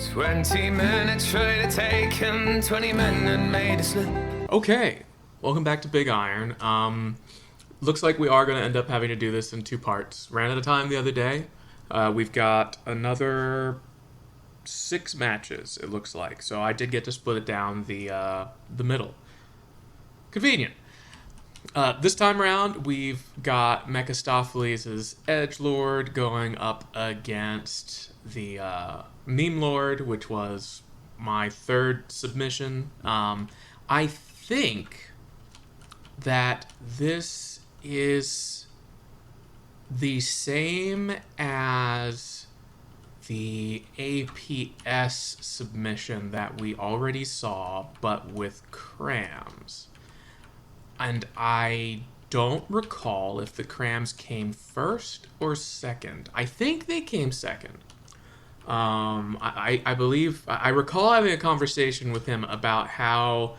20 minutes should have taken 20 men and made a slip. Okay, welcome back to Big Iron. Looks like we are going to end up having to do this in two parts. Ran out of time the other day. We've got another 6 matches, it looks like. So I did get to split it down the middle. Convenient. This time around, we've got Mephistopheles' Edgelord going up against the Meme Lord, which was my third submission. I think that this is the same as the APS submission that we already saw, but with crams. And I don't recall if the crams came first or second. I think they came second. I believe I recall having a conversation with him about how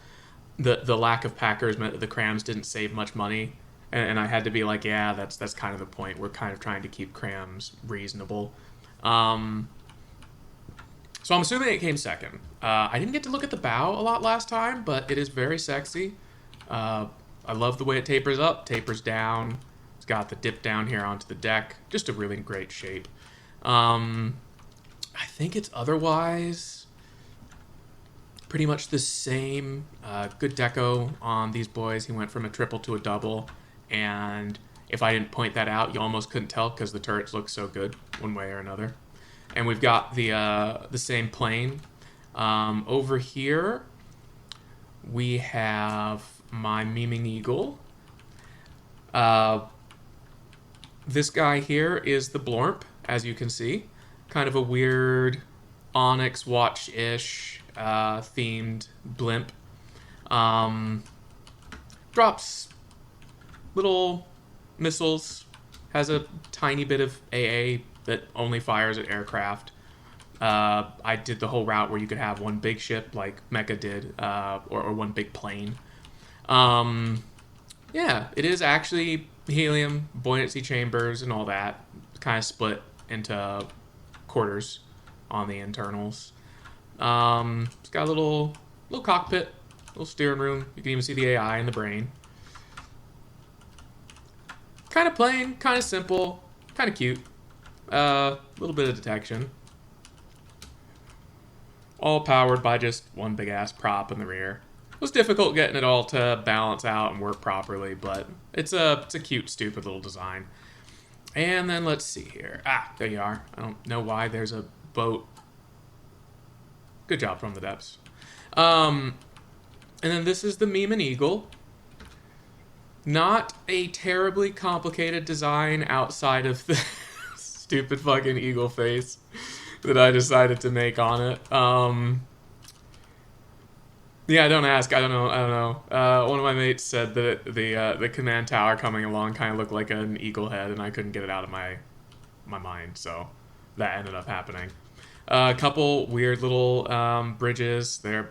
the lack of packers meant that the crams didn't save much money, and I had to be like, yeah, that's kind of the point. We're kind of trying to keep crams reasonable. So I'm assuming it came second. I didn't get to look at the bow a lot last time, but it is very sexy. I love the way it tapers up, tapers down. It's got the dip down here onto the deck. Just a really great shape. I think it's otherwise pretty much the same. Good deco on these boys. He went from a triple to a double. And if I didn't point that out, you almost couldn't tell because the turrets look so good one way or another. And we've got the same plane. Over here, we have my Memeing Eagle. This guy here is the Blorp, as you can see. Kind of a weird Onyx Watch-ish themed blimp. Drops little missiles. Has a tiny bit of AA that only fires at aircraft. I did the whole route where you could have one big ship like Mecha did, or one big plane. Yeah, it is actually helium, buoyancy chambers, and all that. Kind of split into quarters on the internals. It's got a little cockpit, little steering room. You can even see the AI in the brain. Kind of plain, kind of simple, kind of cute. A little bit of detection. All powered by just one big ass prop in the rear. It was difficult getting it all to balance out and work properly, but it's a cute, stupid little design. And then let's see here. There you are. I don't know why there's a boat. Good job from the depths. And then this is the Memeing Eagle. Not a terribly complicated design outside of the stupid fucking eagle face that I decided to make on it. Yeah, don't ask. I don't know. One of my mates said that the command tower coming along kind of looked like an eagle head, and I couldn't get it out of my mind, so that ended up happening. A couple weird little bridges. They're,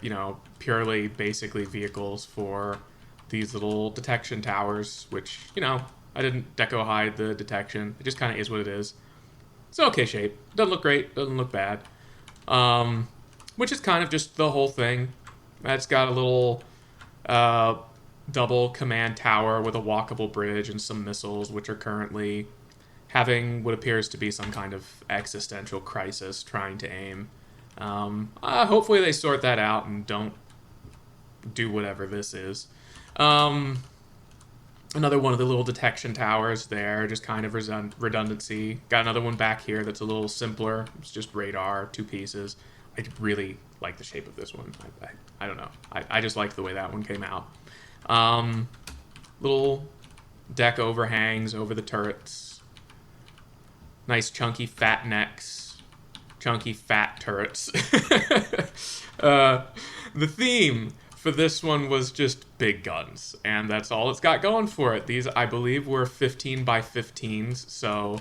purely basically vehicles for these little detection towers, which, I didn't deco hide the detection. It just kind of is what it is. It's an okay shape. Doesn't look great. Doesn't look bad. Which is kind of just the whole thing. It's got a little double command tower with a walkable bridge and some missiles, which are currently having what appears to be some kind of existential crisis trying to aim. Hopefully they sort that out and don't do whatever this is. Another one of the little detection towers there, just kind of redundancy. Got another one back here that's a little simpler. It's just radar, 2 pieces. I really like the shape of this one. I don't know. I just like the way that one came out. Little deck overhangs over the turrets. Nice chunky fat necks. Chunky fat turrets. The theme for this one was just big guns, and that's all it's got going for it. These, I believe, were 15 by 15s, so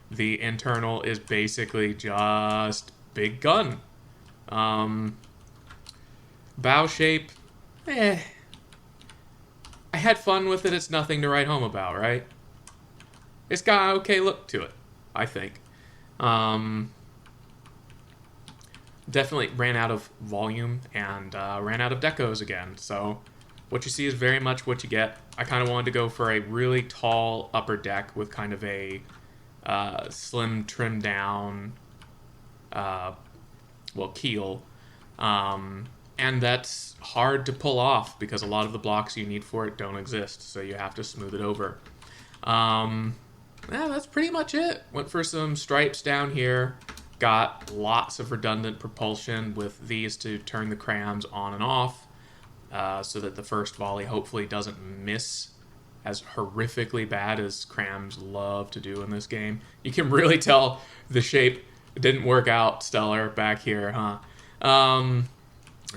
the internal is basically just big gun. Bow shape, I had fun with it. It's nothing to write home about, right? It's got an okay look to it, I think. definitely ran out of volume and ran out of decos again. So what you see is very much what you get. I kind of wanted to go for a really tall upper deck with kind of a slim trimmed down keel. And that's hard to pull off because a lot of the blocks you need for it don't exist, so you have to smooth it over. Yeah, that's pretty much it. Went for some stripes down here. Got lots of redundant propulsion with these to turn the crams on and off, so that the first volley hopefully doesn't miss as horrifically bad as crams love to do in this game. You can really tell the shape didn't work out stellar back here, huh?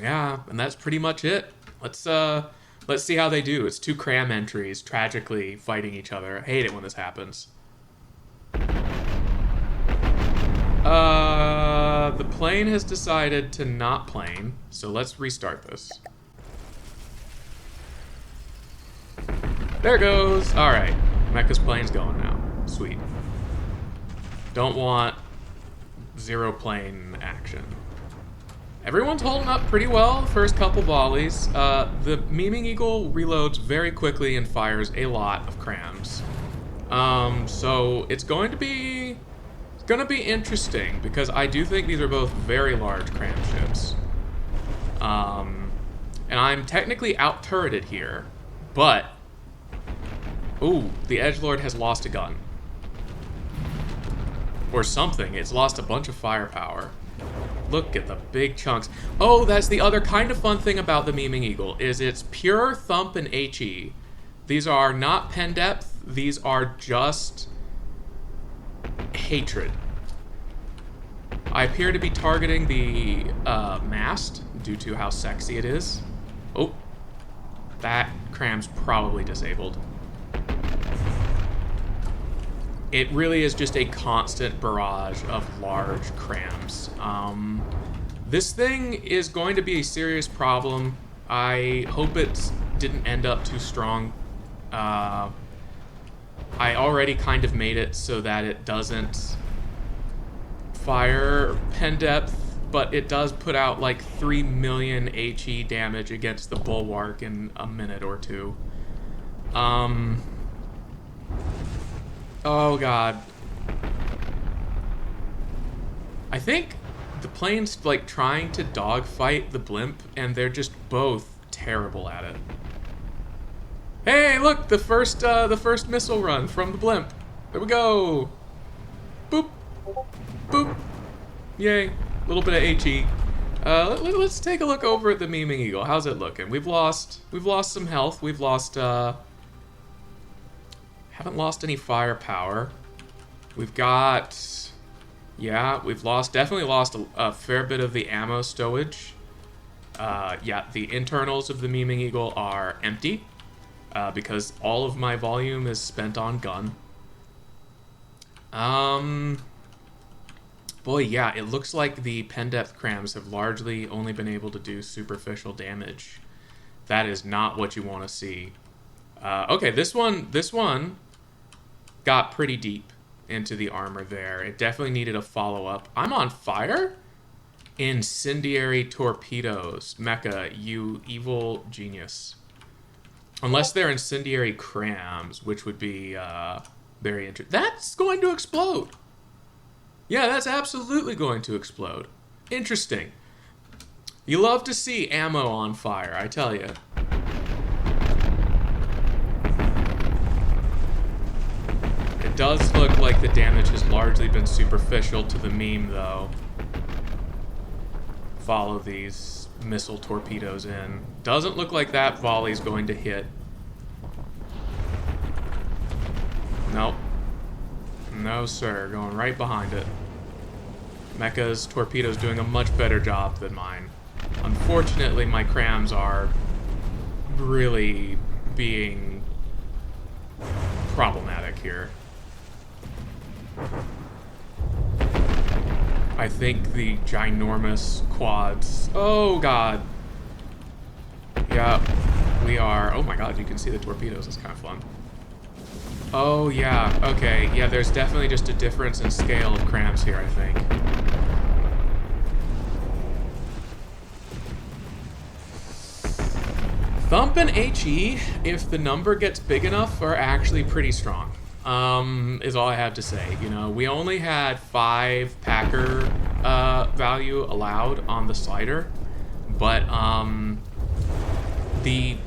Yeah, and that's pretty much it. Let's see how they do. It's 2 cram entries tragically fighting each other. I hate it when this happens. The plane has decided to not plane, so let's restart this. There it goes. All right, Mecha's plane's going now. Sweet. Don't want 0 plane action. Everyone's holding up pretty well first couple volleys. The Memeing Eagle reloads very quickly and fires a lot of crams. So it's going to be interesting because I do think these are both very large cram ships. And I'm technically out-turreted here, but ooh, the Edgelord has lost a gun. Or something. It's lost a bunch of firepower. Look at the big chunks. Oh, that's the other kind of fun thing about the Memeing Eagle, is it's pure thump and HE. These are not pen depth, these are just hatred. I appear to be targeting the mast due to how sexy it is. Oh, that cram's probably disabled. It really is just a constant barrage of large crams. This thing is going to be a serious problem. I hope it didn't end up too strong. I already kind of made it so that it doesn't fire pen depth, but it does put out like 3 million HE damage against the bulwark in a minute or two. Oh god. I think the plane's like trying to dogfight the blimp, and they're just both terrible at it. Hey, look, the first missile run from the blimp. There we go. Boop, boop. Yay, a little bit of HE. Let's take a look over at the Memeing Eagle. How's it looking? We've lost some health. We've lost haven't lost any firepower. We've got, yeah, we've definitely lost a fair bit of the ammo stowage. Yeah, the internals of the Memeing Eagle are empty because all of my volume is spent on gun. Boy, yeah, it looks like the pen depth crams have largely only been able to do superficial damage. That is not what you want to see. Okay, this one got pretty deep into the armor there. It definitely needed a follow-up. I'm on fire? Incendiary torpedoes. Mecha, you evil genius. Unless they're incendiary crams, which would be very interesting. That's going to explode! Yeah, that's absolutely going to explode. Interesting. You love to see ammo on fire, I tell you. It does look like the damage has largely been superficial to the meme, though. Follow these missile torpedoes in. Doesn't look like that volley's going to hit. Nope. No, sir. Going right behind it. Mecha's torpedo's doing a much better job than mine. Unfortunately, my crams are really being problematic here. I think the ginormous quads... Oh, God. Yeah, we are... Oh, my God, you can see the torpedoes. It's kind of fun. Oh, yeah. Okay. Yeah, there's definitely just a difference in scale of crams here, I think. Jump and HE, if the number gets big enough, are actually pretty strong. Is all I have to say. You know, we only had 5 Packer value allowed on the slider, but the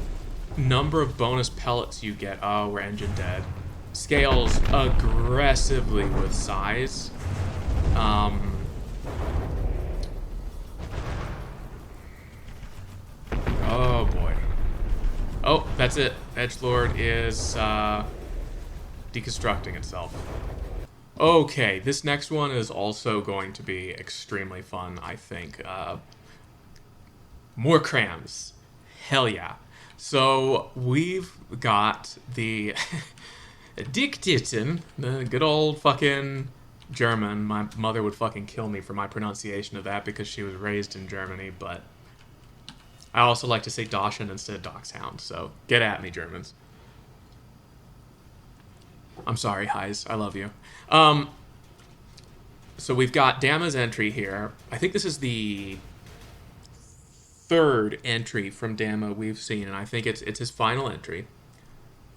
number of bonus pellets you get, oh, we're engine dead, scales aggressively with size. Oh boy. Oh, that's it. Edgelord is deconstructing itself. Okay, this next one is also going to be extremely fun, I think. More crams. Hell yeah. So we've got the Diktitten, the good old fucking German. My mother would fucking kill me for my pronunciation of that because she was raised in Germany, but I also like to say Dachshund instead of Dachshund, so get at me, Germans. I'm sorry, Heis. I love you. So we've got Dama's entry here. I think this is the 3rd entry from Dama we've seen, and I think it's his final entry.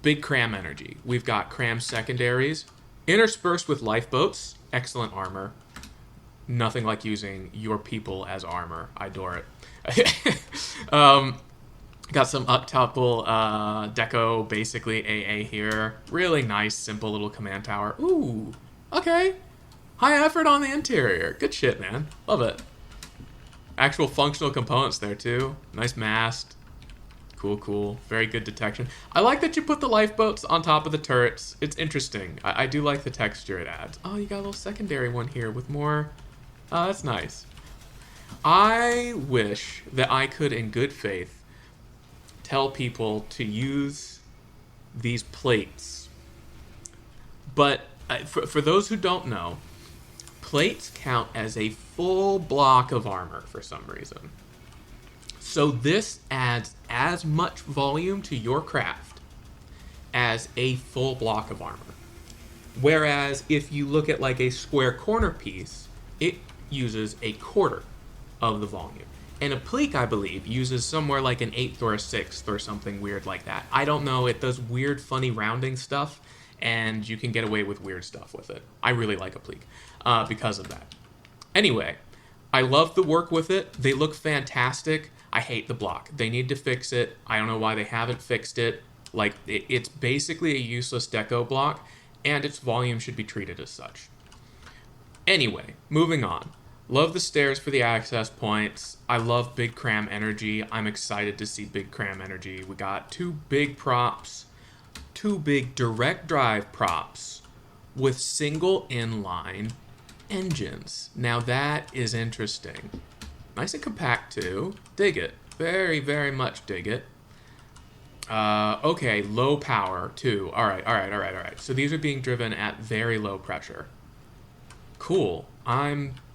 Big cram energy. We've got cram secondaries, interspersed with lifeboats. Excellent armor. Nothing like using your people as armor. I adore it. Got some up-temple deco, basically AA here. Really nice, simple little command tower. Ooh, okay. High effort on the interior. Good shit, man. Love it. Actual functional components there, too. Nice mast. Cool, cool. Very good detection. I like that you put the lifeboats on top of the turrets. It's interesting. I do like the texture it adds. Oh, you got a little secondary one here with more... Oh, that's nice. I wish that I could, in good faith, tell people to use these plates. But for those who don't know, plates count as a full block of armor for some reason. So this adds as much volume to your craft as a full block of armor. Whereas if you look at like a square corner piece, it uses a quarter of the volume. And a pleek, I believe, uses somewhere like an 1/8 or a 1/6 or something weird like that. I don't know, it does weird, funny rounding stuff, and you can get away with weird stuff with it. I really like a pleek because of that. Anyway, I love the work with it. They look fantastic. I hate the block. They need to fix it. I don't know why they haven't fixed it. Like, it's basically a useless deco block, and its volume should be treated as such. Anyway, moving on. Love the stairs for the access points. I love big cram energy. I'm excited to see big cram energy. We got 2 big props, 2 big direct drive props with single inline engines. Now that is interesting. Nice and compact too. Dig it. Very, very much dig it. Okay, low power too. All right. So these are being driven at very low pressure. Cool.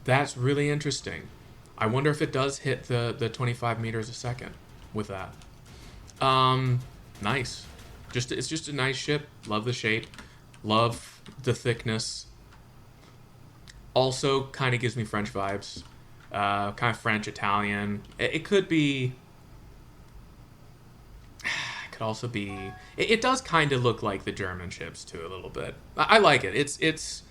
That's really interesting. I wonder if it does hit the 25 meters a second with that. Nice. It's just a nice ship. Love the shape. Love the thickness. Also kind of gives me French vibes. Kind of French, Italian. It could be... It could also be... It does kind of look like the German ships too a little bit. I like it. It's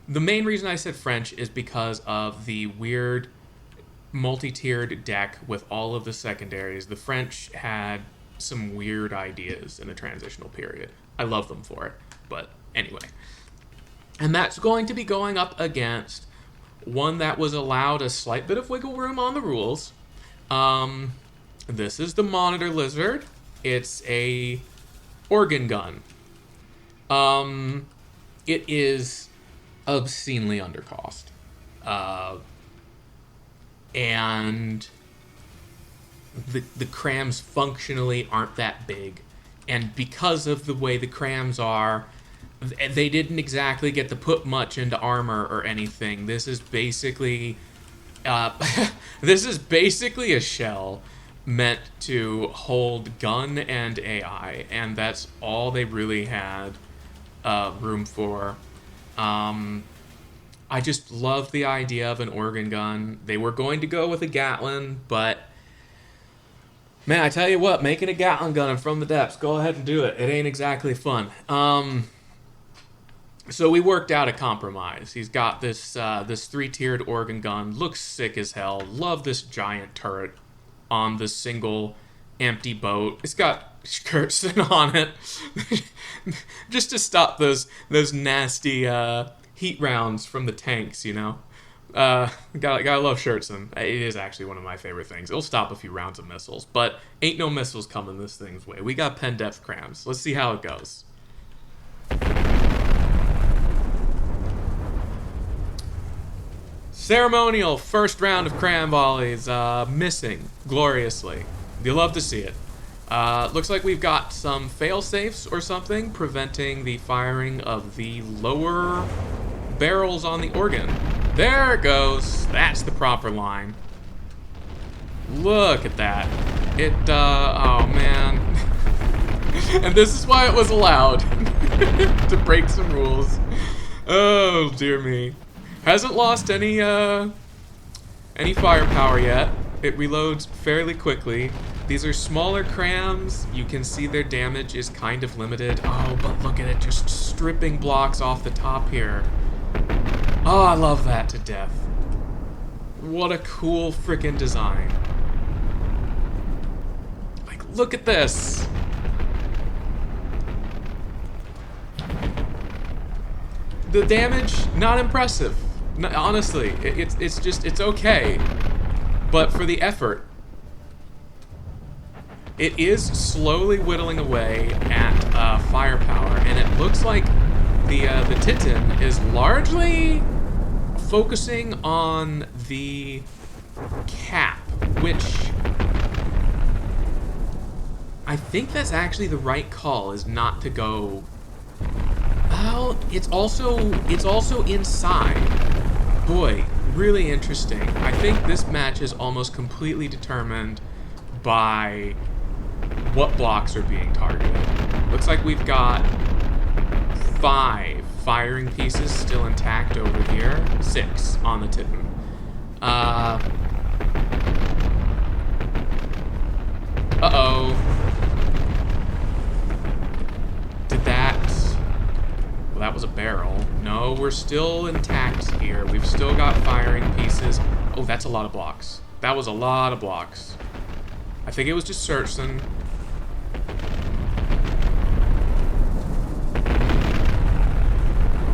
the main reason I said French is because of the weird multi-tiered deck with all of the secondaries. The French had some weird ideas in the transitional period. I love them for it. But anyway. And that's going to be going up against one that was allowed a slight bit of wiggle room on the rules. This is the Monitor Lizard. It's a organ gun. It is obscenely undercost. And the crams functionally aren't that big. And because of the way the crams are, they didn't exactly get to put much into armor or anything. This is basically this is basically a shell meant to hold gun and AI, and that's all they really had room for. I just love the idea of an organ gun. They were going to go with a Gatlin, but Man, I tell you what, making a Gatling gun from the depths, go ahead and do it. It ain't exactly fun. So we worked out a compromise. He's got this this 3-tiered organ gun. Looks sick as hell. Love this giant turret on this single empty boat. It's got Kurtzen on it, just to stop those nasty heat rounds from the tanks. You know, gotta love Schertzen. It is actually one of my favorite things. It'll stop a few rounds of missiles, but ain't no missiles coming this thing's way. We got pen depth crams. Let's see how it goes. Ceremonial first round of cram volleys, missing gloriously. You love to see it. Looks like we've got some fail safes or something preventing the firing of the lower barrels on the organ. There it goes. That's the proper line. Look at that. It, oh man. And this is why it was allowed to break some rules. Oh, dear me. Hasn't lost any firepower yet. It reloads fairly quickly. These are smaller crams. You can see their damage is kind of limited. Oh, but look at it, just stripping blocks off the top here. Oh, I love that to death. What a cool freaking design. Like, look at this. The damage, not impressive. Honestly, it's okay. But for the effort, it is slowly whittling away at firepower, and it looks like the Titan is largely focusing on the cap, which I think that's actually the right call, is not to go. Well, it's also inside. Boy, really interesting. I think this match is almost completely determined by what blocks are being targeted. Looks like we've got 5 firing pieces still intact over here. 6 on the Titan. Uh-oh. Did that... Well, that was a barrel. No, we're still intact here. We've still got firing pieces. Oh, that's a lot of blocks. That was a lot of blocks. I think it was just Schertzen.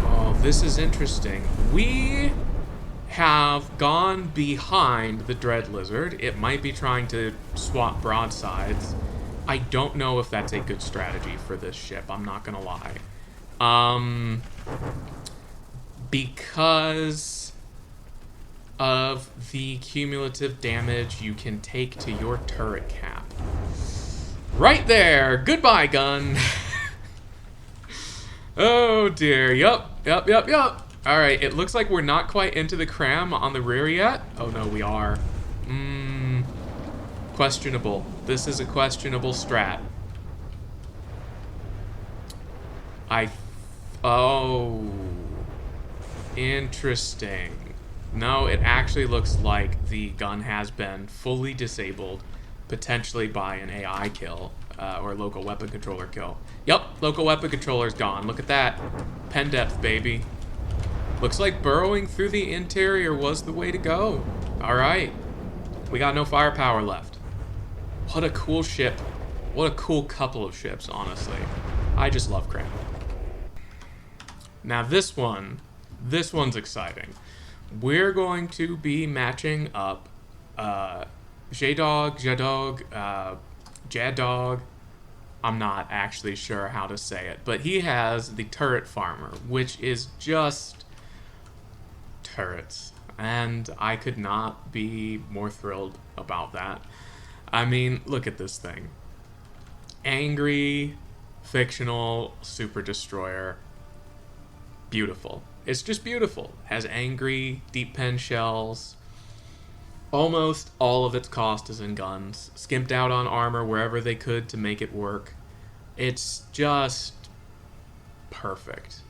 Oh, this is interesting. We have gone behind the Dread Lizard. It might be trying to swap broadsides. I don't know if that's a good strategy for this ship, I'm not gonna lie. Because of the cumulative damage you can take to your turret cap. Right there! Goodbye, gun! Oh dear, yup. Alright, it looks like we're not quite into the cram on the rear yet. Oh no, we are. Questionable. This is a questionable strat. Oh. Interesting. No, it actually looks like the gun has been fully disabled, potentially by an AI kill, or local weapon controller kill. Yup, local weapon controller's gone. Look at that. Pen depth, baby. Looks like burrowing through the interior was the way to go. Alright. We got no firepower left. What a cool ship. What a cool couple of ships, honestly. I just love Cram. Now this one's exciting. We're going to be matching up J-Dog, Jad-Dog. I'm not actually sure how to say it, but he has the Turret Farmer, which is just turrets. And I could not be more thrilled about that. I mean, look at this thing. Angry, fictional, super destroyer. Beautiful. It's just beautiful. Has angry, deep pen shells. Almost all of its cost is in guns. Skimped out on armor wherever they could to make it work. It's just perfect.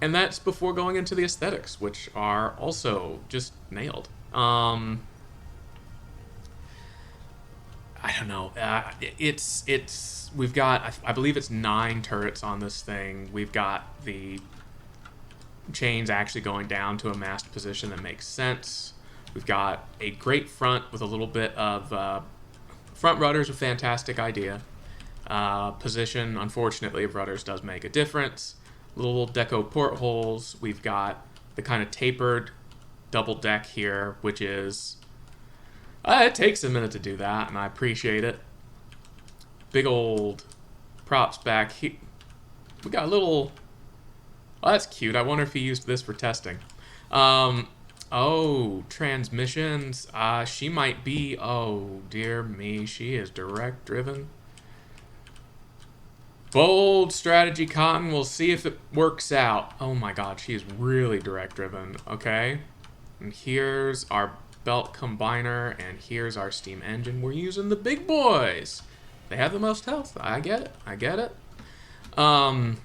And that's before going into the aesthetics, which are also just nailed. I don't know. We've got, I believe it's 9 turrets on this thing. We've got the chains actually going down to a mast position that makes sense. We've got a great front with a little bit of front rudders, a fantastic idea. Position, unfortunately, of rudders does make a difference. Little deco portholes. We've got the kind of tapered double deck here, which is... it takes a minute to do that, and I appreciate it. Big old props back here. We got a little... Oh, that's cute. I wonder if he used this for testing. Oh, transmissions. She might be... Oh, dear me. She is direct driven. Bold strategy, Cotton. We'll see if it works out. Oh my god, she is really direct driven. Okay. And here's our belt combiner, and here's our steam engine. We're using the big boys. They have the most health. I get it. I get it. Awesome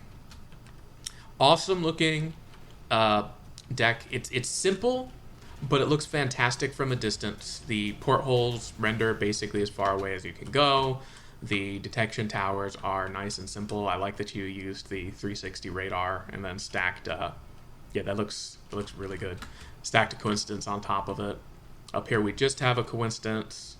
looking deck. It's simple, but it looks fantastic from a distance. The portholes render basically as far away as you can go. The detection towers are nice and simple. I like that you used the 360 radar and then stacked. Yeah, that looks really good. Stacked a coincidence on top of it. Up here we just have a coincidence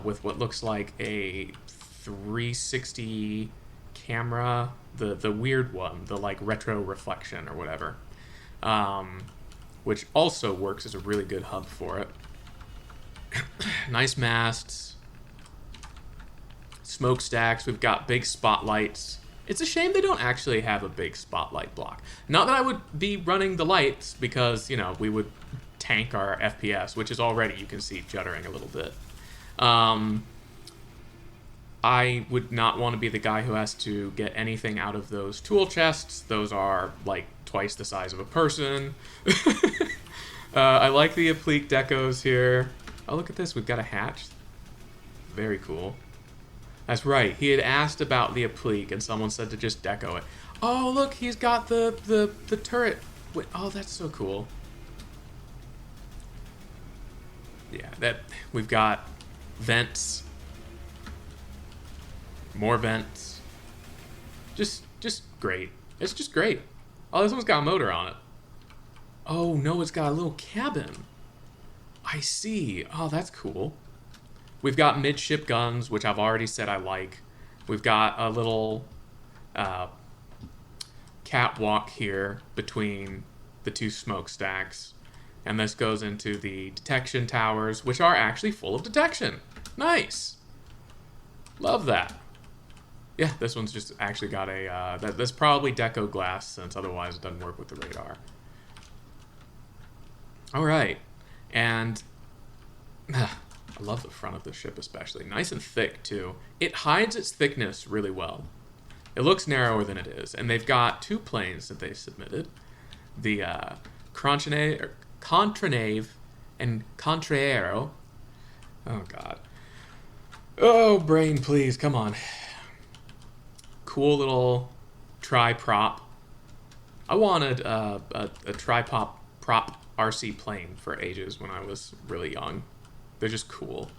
with what looks like a 360 camera, the weird one, the like retro reflection or whatever, which also works as a really good hub for it. Nice masts. Smokestacks. We've got big spotlights. It's a shame they don't actually have a big spotlight block. Not that I would be running the lights, because, you know, we would tank our FPS, which is already, you can see, juddering a little bit. I would not want to be the guy who has to get anything out of those tool chests. Those are, like, twice the size of a person. I like the applique decos here. Oh, look at this. We've got a hatch. Very cool. That's right. He had asked about the applique, and someone said to just deco it. Oh, look, he's got the turret. Wait, oh, that's so cool. Yeah, that we've got vents, more vents. Just great. It's just great. Oh, this one's got a motor on it. Oh no, it's got a little cabin. I see. Oh, that's cool. We've got midship guns, which I've already said I like. We've got a little catwalk here between the two smokestacks. And this goes into the detection towers, which are actually full of detection. Nice. Love that. Yeah, this one's just actually got a... that's probably deco glass, since otherwise it doesn't work with the radar. All right. And... I love the front of the ship especially. Nice and thick, too. It hides its thickness really well. It looks narrower than it is. And they've got 2 planes that they submitted. The Contranave and Contraero. Oh, God. Oh, brain, please. Come on. Cool little tri-prop. I wanted a tri-prop RC plane for ages when I was really young. They're just cool.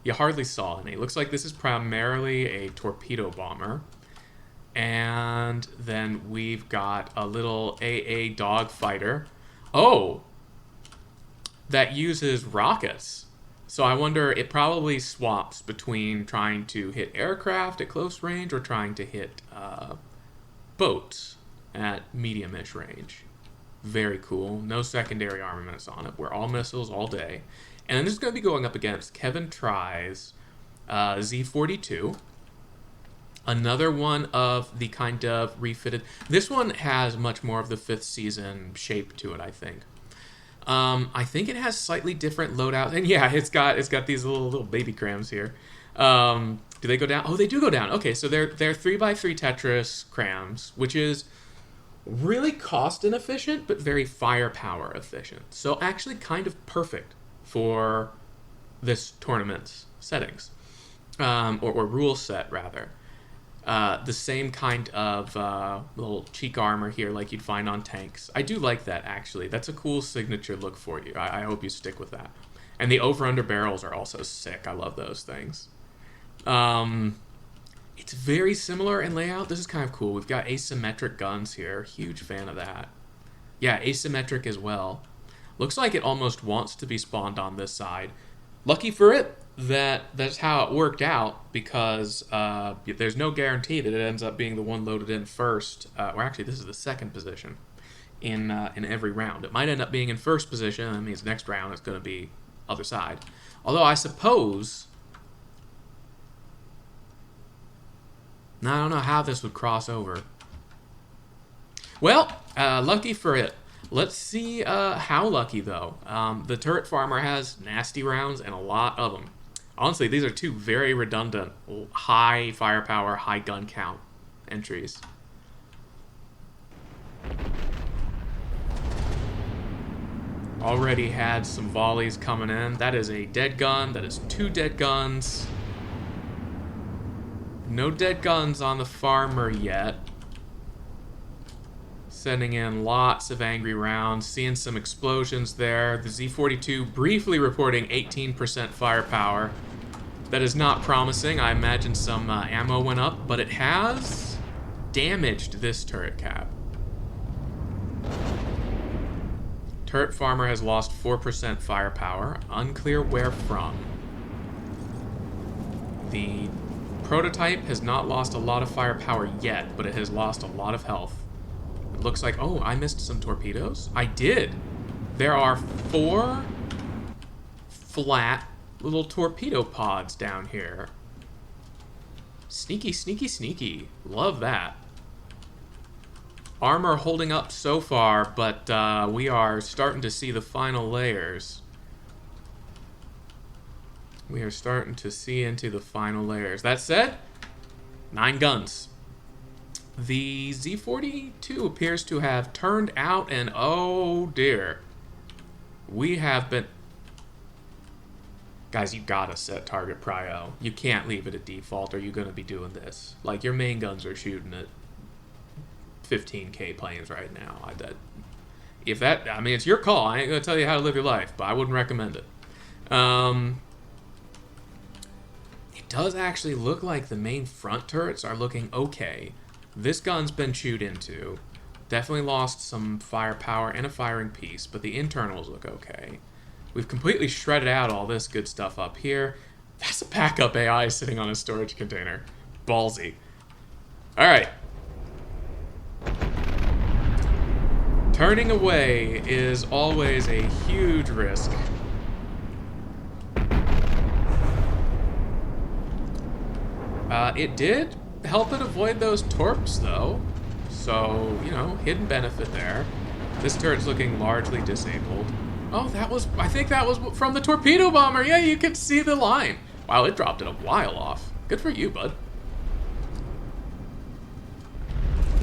You hardly saw any. It looks like this is primarily a torpedo bomber. And then we've got a little AA dogfighter. Oh! That uses rockets. So I wonder, it probably swaps between trying to hit aircraft at close range or trying to hit boats at medium-ish range. Very cool. No secondary armaments on it. We're all missiles all day. And then this is going to be going up against Kevin Try's Z42. Another one of the kind of refitted... This one has much more of the 5th season shape to it, I think. I think it has slightly different loadouts. And yeah, it's got these little baby crams here. Do they go down? Oh, they do go down. Okay, so they're 3x3 Tetris crams, which is really cost inefficient, but very firepower efficient. So actually kind of perfect for this tournament's settings, or rule set, rather. The same kind of little cheek armor here like you'd find on tanks. I do like that, actually. That's a cool signature look for you. I hope you stick with that. And the over-under barrels are also sick. I love those things. It's very similar in layout. This is kind of cool. We've got asymmetric guns here. Huge fan of that. Yeah, asymmetric as well. Looks like it almost wants to be spawned on this side. Lucky for it that that's how it worked out, because there's no guarantee that it ends up being the one loaded in first. Or actually, this is the second position in every round. It might end up being in first position. That means next round it's going to be other side. Although I suppose... I don't know how this would cross over. Well, lucky for it. Let's see how lucky, though. The turret farmer has nasty rounds and a lot of them. Honestly, these are two very redundant, high firepower, high gun count entries. Already had some volleys coming in. That is a dead gun. That is 2 dead guns. No dead guns on the farmer yet. Sending in lots of angry rounds, seeing some explosions there. The Z42 briefly reporting 18% firepower. That is not promising. I imagine some ammo went up, but it has damaged this turret cap. Turret farmer has lost 4% firepower. Unclear where from. The prototype has not lost a lot of firepower yet, but it has lost a lot of health. Looks like, oh, I missed some torpedoes. I did. There are 4 flat little torpedo pods down here. Sneaky, sneaky, sneaky. Love that. Armor holding up so far, but we are starting to see the final layers. We are starting to see into the final layers. That said, 9 guns. The Z42 appears to have turned out, and oh dear. We have been... Guys, you gotta set target prio. You can't leave it at default or you're gonna be doing this. Like, your main guns are shooting at 15k planes right now. I mean, it's your call. I ain't gonna tell you how to live your life, but I wouldn't recommend it. It does actually look like the main front turrets are looking okay. This gun's been chewed into. Definitely lost some firepower and a firing piece, but the internals look okay. We've completely shredded out all this good stuff up here. That's a backup AI sitting on a storage container. Ballsy. Alright. Turning away is always a huge risk. It did help it avoid those torps, though. So, you know, hidden benefit there. This turret's looking largely disabled. Oh, I think that was from the torpedo bomber. Yeah, you could see the line. Wow, it dropped it a while off. Good for you, bud.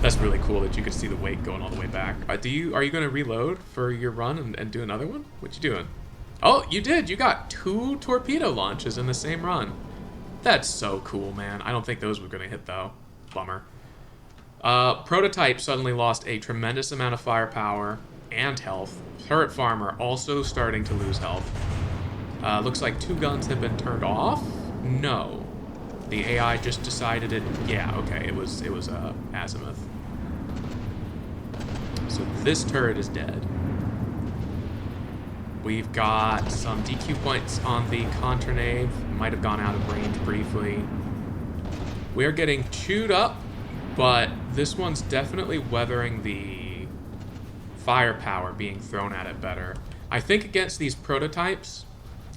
That's really cool that you could see the wake going all the way back. Are you going to reload for your run and do another one? What you doing? Oh, you did. You got 2 torpedo launches in the same run. That's so cool, man. I don't think those were going to hit, though. Bummer. Prototype suddenly lost a tremendous amount of firepower and health. Turret farmer also starting to lose health. Looks like 2 guns have been turned off. No. The AI just decided it... Yeah, okay, it was azimuth. So this turret is dead. We've got some DQ points on the Contranave. Might have gone out of range briefly. We're getting chewed up, but this one's definitely weathering the firepower being thrown at it better. I think against these prototypes,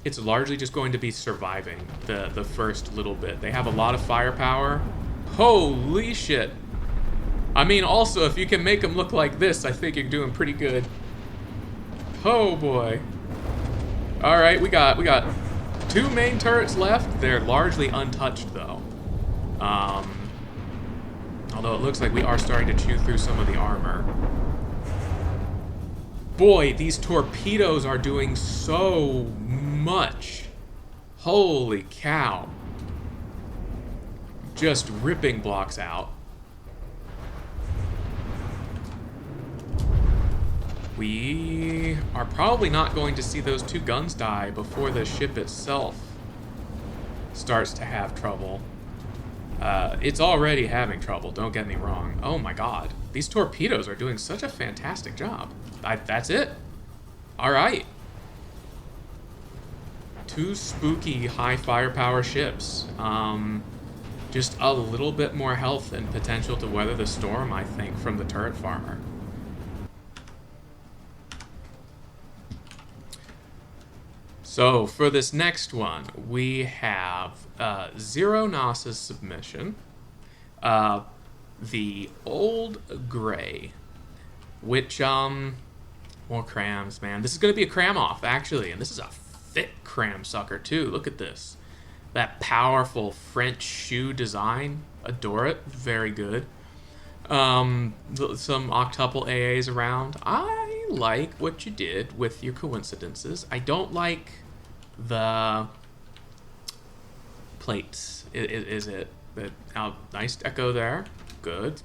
it's largely just going to be surviving the first little bit. They have a lot of firepower. Holy shit. I mean, also, if you can make them look like this, I think you're doing pretty good. Oh boy. All right, we got 2 main turrets left. They're largely untouched, though. Although it looks like we are starting to chew through some of the armor. Boy, these torpedoes are doing so much. Holy cow. Just ripping blocks out. We are probably not going to see those 2 guns die before the ship itself starts to have trouble. It's already having trouble, don't get me wrong. Oh my god. These torpedoes are doing such a fantastic job. That's it. Alright. 2 spooky high firepower ships. Just a little bit more health and potential to weather the storm, I think, from the turret farmer. So for this next one, we have Zero Nasa's submission, the Old Gray, which more crams, man. This is gonna be a cram off actually, and this is a thick cram sucker too. Look at this, that powerful French shoe design. Adore it. Very good. Some octuple AAs around. I like what you did with your coincidences. I don't like the plates. Is it? Nice echo there. Good.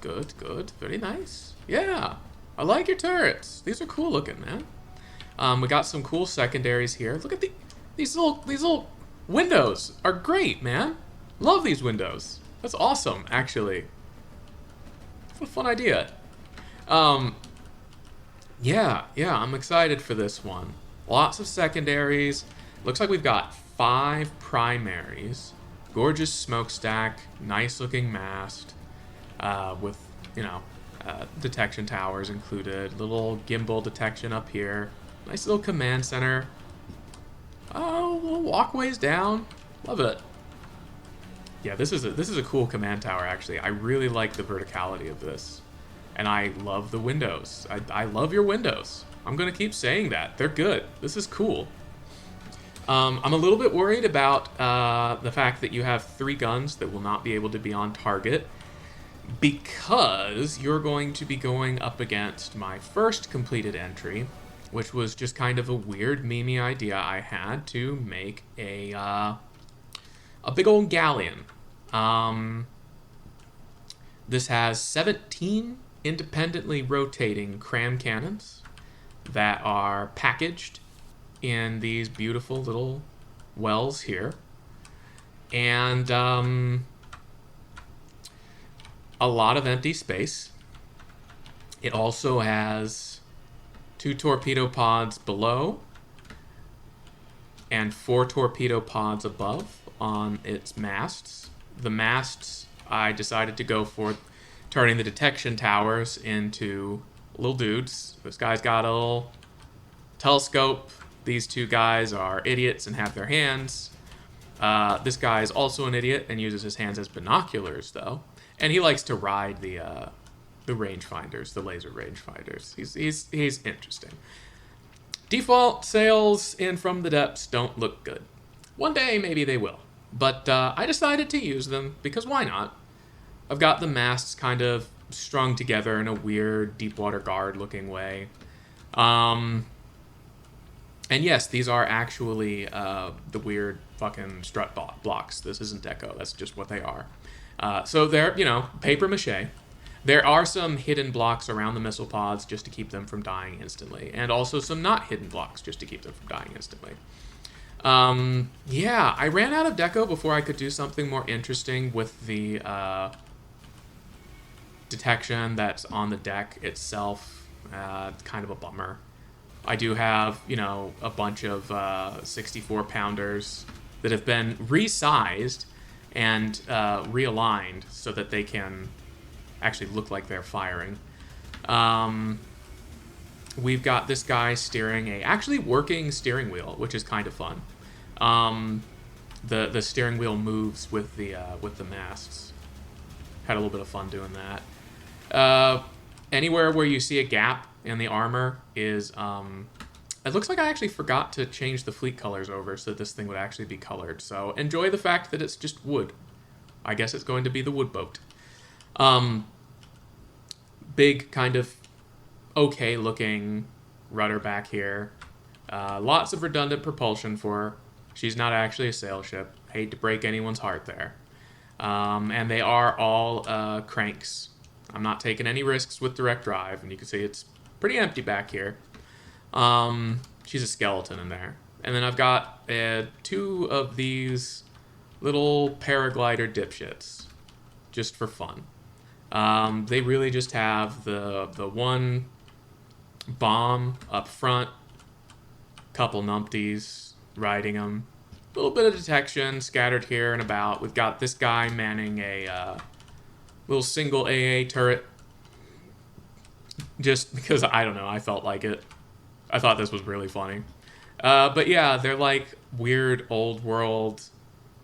Very nice. Yeah, I like your turrets. These are cool looking, man. We got some cool secondaries here. Look at these little windows are great, man. Love these windows. That's awesome, actually. What a fun idea. Yeah, I'm excited for this one. Lots of secondaries. Looks like we've got 5 primaries. Gorgeous smokestack, nice looking mast, with, detection towers included. Little gimbal detection up here. Nice little command center. Oh, little walkways down. Love it. Yeah, this is a cool command tower, actually. I really like the verticality of this. And I love the windows. I love your windows. I'm going to keep saying that. They're good. This is cool. I'm a little bit worried about the fact that you have 3 guns that will not be able to be on target, because you're going to be going up against my first completed entry, which was just kind of a weird meme idea I had to make a big old galleon. This has 17 independently rotating cram cannons that are packaged in these beautiful little wells here. And a lot of empty space. It also has 2 torpedo pods below and 4 torpedo pods above on its masts. The masts, I decided to go for turning the detection towers into little dudes. This guy's got a little telescope. These 2 guys are idiots and have their hands. This guy is also an idiot and uses his hands as binoculars, though. And he likes to ride the rangefinders, the laser rangefinders. He's interesting. Default sails in from the depths don't look good. One day, maybe they will. But I decided to use them because why not? I've got the masts kind of strung together in a weird Deepwater Guard looking way. And yes, these are actually the weird fucking strut blocks. This isn't deco. That's just what they are. So they're, paper mache. There are some hidden blocks around the missile pods just to keep them from dying instantly. And also some not hidden blocks just to keep them from dying instantly. Yeah, I ran out of deco before I could do something more interesting with the detection that's on the deck itself. It's kind of a bummer. I do have, a bunch of 64-pounders that have been resized and realigned so that they can actually look like they're firing. We've got this guy steering a actually working steering wheel, which is kind of fun. The steering wheel moves with the masts. Had a little bit of fun doing that. Anywhere where you see a gap in the armor is it looks like I actually forgot to change the fleet colors over so that this thing would actually be colored. So enjoy the fact that it's just wood. I guess it's going to be the wood boat. Big kind of okay looking rudder back here. Lots of redundant propulsion for her. She's not actually a sail ship. Hate to break anyone's heart there. And they are all cranks. I'm not taking any risks with direct drive, and you can see it's pretty empty back here. She's a skeleton in there. And then I've got 2 of these Little paraglider dipshits. Just for fun. They really just have the one bomb up front, couple numpties riding them, a little bit of detection scattered here and about. We've got this guy manning a little single AA turret, just because, I don't know, I felt like it. I thought this was really funny. But yeah, they're like weird old world,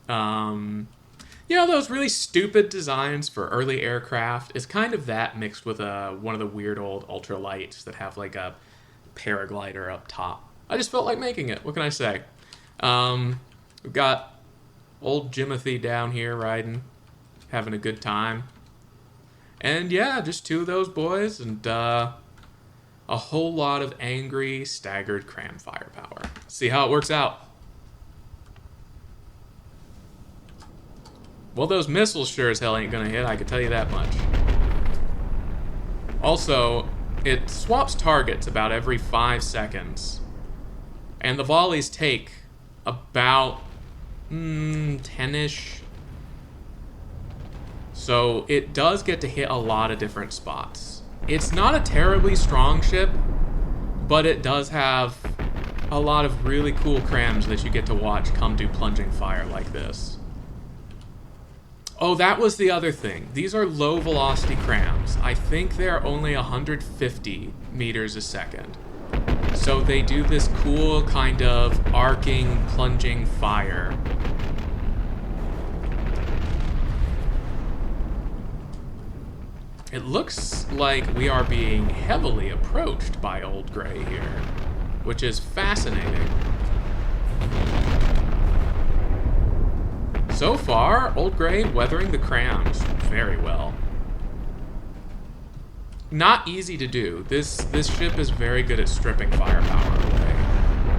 you know, those really stupid designs for early aircraft. It's kind of that mixed with one of the weird old ultralights that have like a paraglider up top. I just felt like making it. What can I say? We've got old Jimothy down here riding, having a good time. And yeah, just two of those boys and a whole lot of angry, staggered cram firepower. See how it works out. Well, those missiles sure as hell ain't gonna hit, I can tell you that much. Also, it swaps targets about every 5 seconds. And the volleys take about 10-ish. So it does get to hit a lot of different spots. It's not a terribly strong ship, but it does have a lot of really cool crams that you get to watch come do plunging fire like this. Oh, that was the other thing. These are low velocity crams. I think they're only 150 meters a second. So they do this cool kind of arcing, plunging fire. It looks like we are being heavily approached by Old Grey here, which is fascinating. So far, Old Grey weathering the crams very well. Not easy to do. This ship is very good at stripping firepower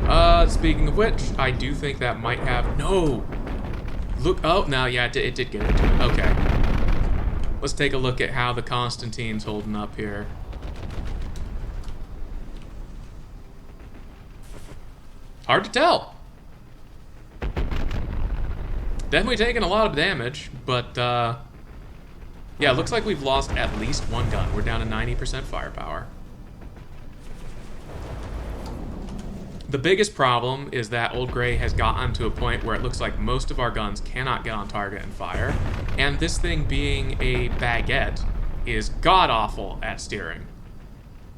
away. Speaking of which, I do think that might have... No! Look... Oh, no, yeah, it did get into it. Okay. Let's take a look at how the Constantine's holding up here. Hard to tell. Definitely taking a lot of damage, but yeah, it looks like we've lost at least one gun. We're down to 90% firepower. The biggest problem is that Old Grey has gotten to a point where it looks like most of our guns cannot get on target and fire, and this thing being a baguette is god-awful at steering.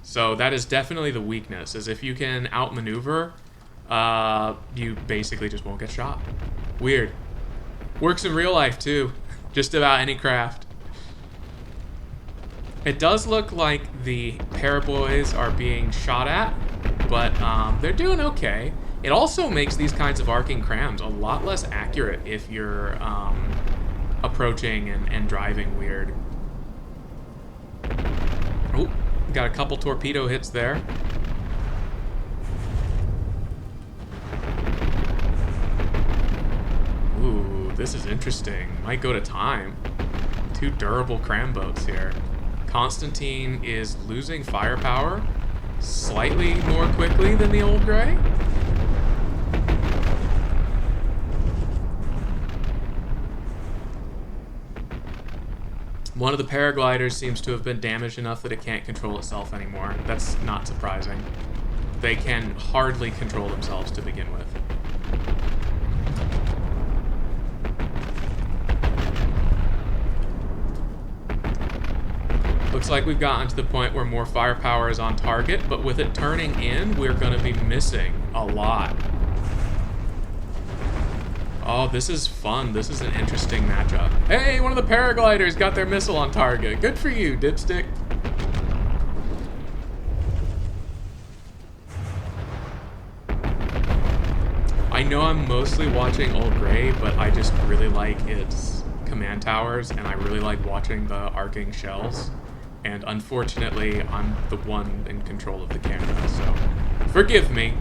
So that is definitely the weakness, is if you can outmaneuver, you basically just won't get shot. Weird. Works in real life, too. Just about any craft. It does look like the paraboys are being shot at, but they're doing okay. It also makes these kinds of arcing crams a lot less accurate if you're approaching and driving weird. Oh, got a couple torpedo hits there. Ooh. This is interesting. Might go to time. Two durable cram boats here. Constantine is losing firepower slightly more quickly than the Old Grey. One of the paragliders seems to have been damaged enough that it can't control itself anymore. That's not surprising. They can hardly control themselves to begin with. Looks like we've gotten to the point where more firepower is on target, but with it turning in, we're going to be missing a lot. Oh, this is fun. This is an interesting matchup. Hey, one of the paragliders got their missile on target. Good for you, dipstick. I know I'm mostly watching Old Grey, but I just really like its command towers, and I really like watching the arcing shells. And unfortunately, I'm the one in control of the camera, so forgive me.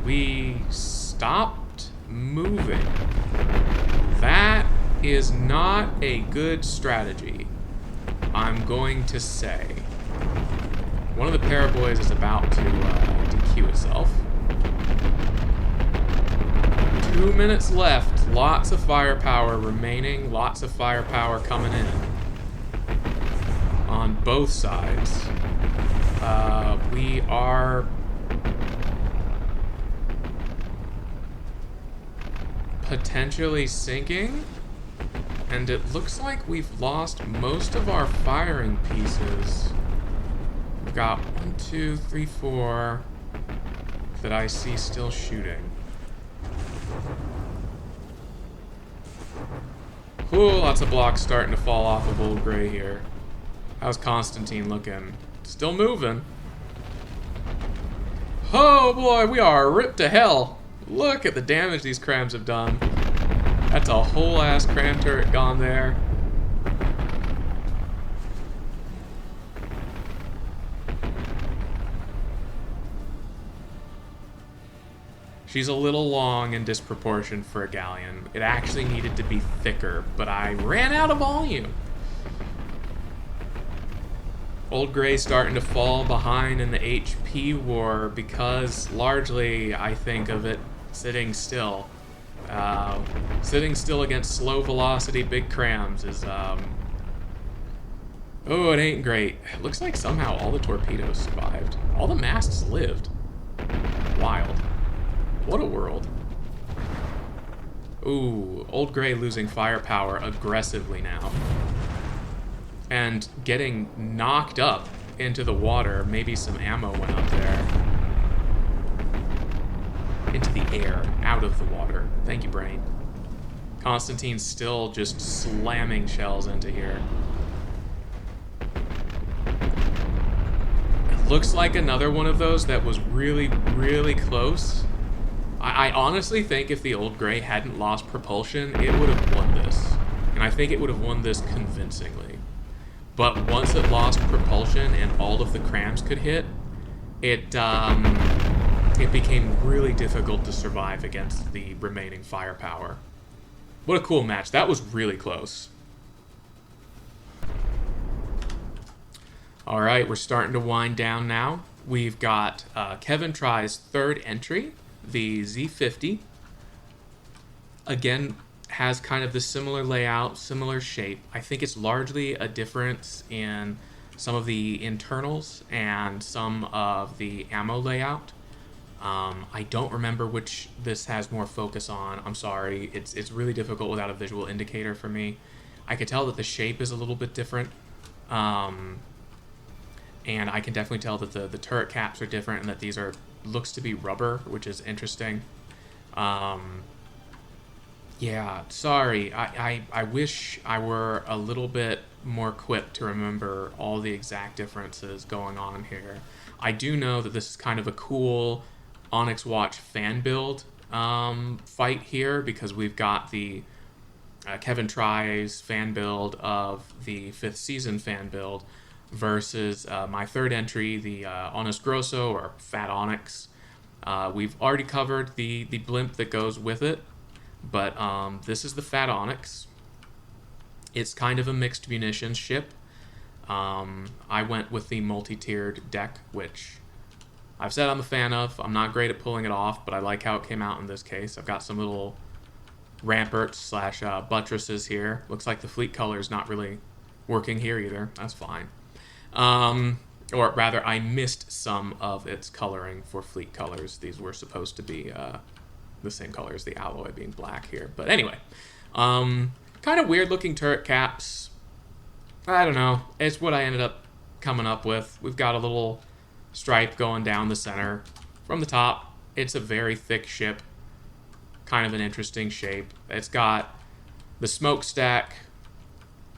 We stopped moving. That is not a good strategy, I'm going to say. One of the paraboys is about to queue itself. 2 minutes left. Lots of firepower remaining. Lots of firepower coming in. On both sides. We are potentially sinking. And it looks like we've lost most of our firing pieces. We've got 1, 2, 3, 4 that I see still shooting. Ooh, lots of blocks starting to fall off of Old Gray here. How's Constantine looking? Still moving. Oh boy, we are ripped to hell. Look at the damage these crams have done. That's a whole ass cram turret gone there. She's a little long in disproportion for a galleon. It actually needed to be thicker, but I ran out of volume. Old Gray's starting to fall behind in the HP war because largely I think of it sitting still. Sitting still against slow velocity big crams is, oh, it ain't great. It looks like somehow all the torpedoes survived. All the masts lived. Wild. What a world. Ooh, Old Gray losing firepower aggressively now. And getting knocked up into the water. Maybe some ammo went up there. Into the air, out of the water. Thank you, brain. Constantine's still just slamming shells into here. It looks like another one of those that was really, really close. I honestly think if the Old Gray hadn't lost propulsion, it would have won this. And I think it would have won this convincingly. But once it lost propulsion and all of the crams could hit, it became really difficult to survive against the remaining firepower. What a cool match. That was really close. Alright, we're starting to wind down now. We've got Kevin Try's third entry, the Z50. Again, has kind of the similar layout, similar shape. I think it's largely a difference in some of the internals and some of the ammo layout. I don't remember which this has more focus on. I'm sorry. It's really difficult without a visual indicator for me. I could tell that the shape is a little bit different. And I can definitely tell that the turret caps are different and that these are looks to be rubber, which is interesting. Yeah, sorry. I wish I were a little bit more quick to remember all the exact differences going on here. I do know that this is kind of a cool Onyx Watch fan build fight here because we've got the Kevin Try's fan build of the 5th season fan build versus my third entry, the Honest Grosso or Fat Onyx. We've already covered the blimp that goes with it, but this is the Fat Onyx. It's kind of a mixed munitions ship. I went with the multi-tiered deck, which I've said I'm a fan of. I'm not great at pulling it off, but I like how it came out in this case. I've got some little ramparts slash buttresses here. Looks like the fleet color is not really working here either. That's fine. Or rather, I missed some of its coloring for fleet colors. These were supposed to be the same color as the alloy being black here. But anyway, kind of weird looking turret caps. I don't know. It's what I ended up coming up with. We've got a little stripe going down the center. From the top, it's a very thick ship. Kind of an interesting shape. It's got the smokestack,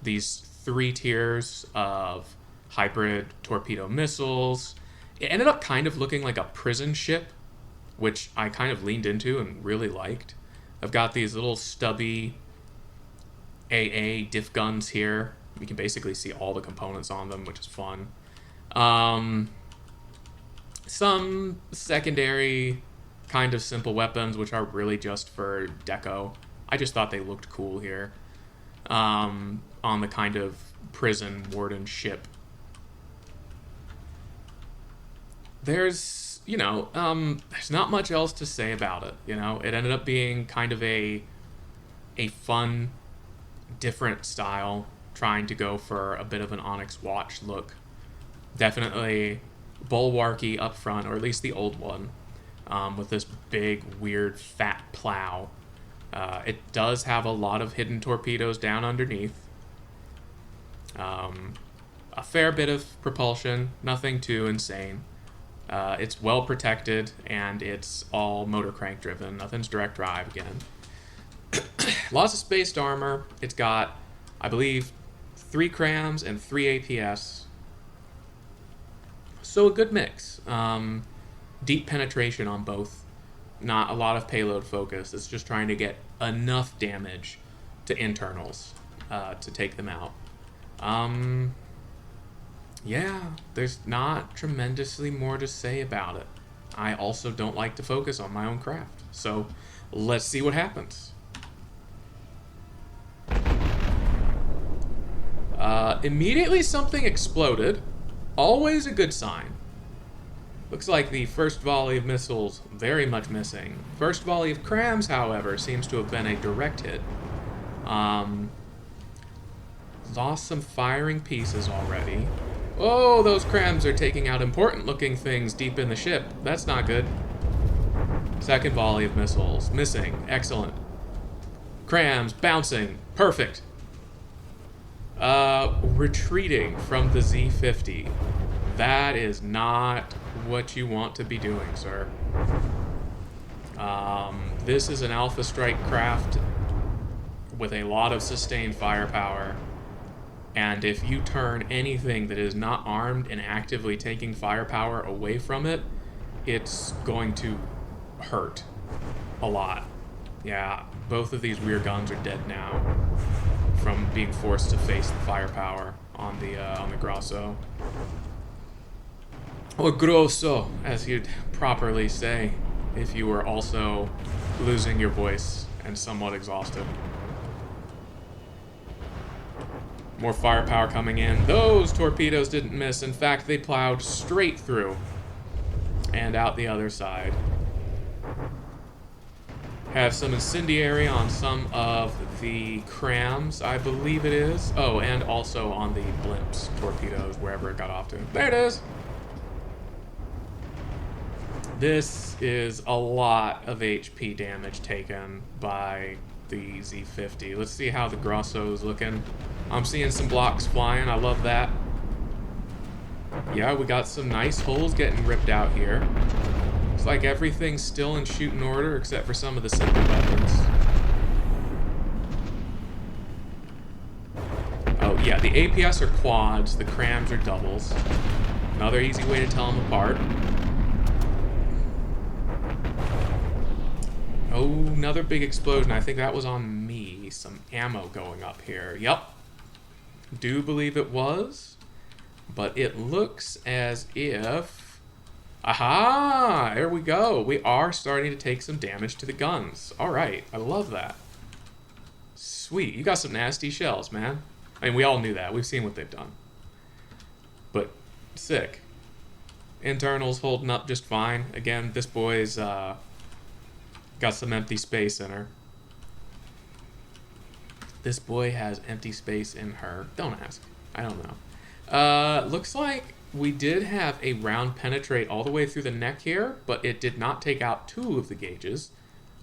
these 3 tiers of hybrid torpedo missiles. It ended up kind of looking like a prison ship, which I kind of leaned into and really liked. I've got these little stubby AA diff guns here. You can basically see all the components on them, which is fun. Some secondary kind of simple weapons, which are really just for deco. I just thought they looked cool here. On the kind of prison warden ship. There's you know, there's not much else to say about it. You know, it ended up being kind of a fun, different style, trying to go for a bit of an Onyx watch look. Definitely bulwarky up front, or at least the old one, with this big, weird, fat plow. It does have a lot of hidden torpedoes down underneath. A fair bit of propulsion, nothing too insane. It's well protected, and it's all motor crank driven. Nothing's direct drive again. Lots of spaced armor. It's got, I believe, 3 crams and 3 APS. So a good mix. Deep penetration on both. Not a lot of payload focus. It's just trying to get enough damage to internals to take them out. Yeah, there's not tremendously more to say about it. I also don't like to focus on my own craft. So let's see what happens. Immediately something exploded. Always a good sign. Looks like the first volley of missiles very much missing. First volley of crams, however, seems to have been a direct hit. Lost some firing pieces already. Oh, those crams are taking out important looking things deep in the ship. That's not good. Second volley of missiles. Missing. Excellent. Crams bouncing. Perfect. Retreating from the Z50. That is not what you want to be doing, sir. This is an Alpha Strike craft with a lot of sustained firepower. And if you turn anything that is not armed and actively taking firepower away from it, it's going to hurt a lot. Yeah, both of these rear guns are dead now from being forced to face the firepower on the Grosso. Or Grosso, as you'd properly say, if you were also losing your voice and somewhat exhausted. More firepower coming in. Those torpedoes didn't miss. In fact, they plowed straight through and out the other side. Have some incendiary on some of the crams, I believe it is. Oh, and also on the blimps torpedoes, wherever it got off to. There it is. This is a lot of HP damage taken by the Z50. Let's see how the Grosso is looking. I'm seeing some blocks flying. I love that. Yeah, we got some nice holes getting ripped out here. Looks like everything's still in shooting order except for some of the simple weapons. Oh, yeah, the APS are quads. The crams are doubles. Another easy way to tell them apart. Oh, another big explosion. I think that was on me. Some ammo going up here. Yep. Do believe it was. But it looks as if... Aha! There we go. We are starting to take some damage to the guns. Alright. I love that. Sweet. You got some nasty shells, man. I mean, we all knew that. We've seen what they've done. But, sick. Internals holding up just fine. Again, this boy's... got some empty space in her. This boy has empty space in her. Don't ask. I don't know. Looks like we did have a round penetrate all the way through the neck here, but it did not take out 2 of the gauges.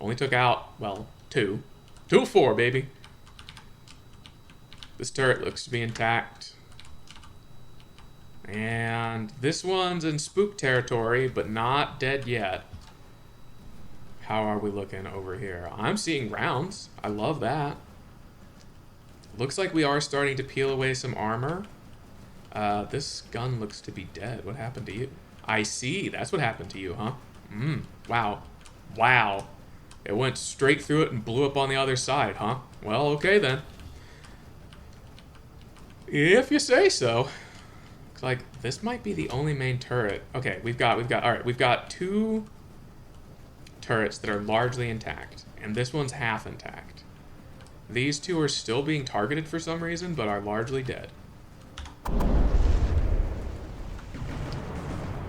Only took out, well, 2. 2 of 4, baby. This turret looks to be intact. And this one's in spook territory, but not dead yet. How are we looking over here? I'm seeing rounds. I love that. Looks like we are starting to peel away some armor. This gun looks to be dead. What happened to you? I see. That's what happened to you, huh? Wow. Wow. It went straight through it and blew up on the other side, huh? Well, okay then. If you say so. Looks like this might be the only main turret. Okay, we've got 2... turrets that are largely intact, and this one's half intact. These 2 are still being targeted for some reason, but are largely dead.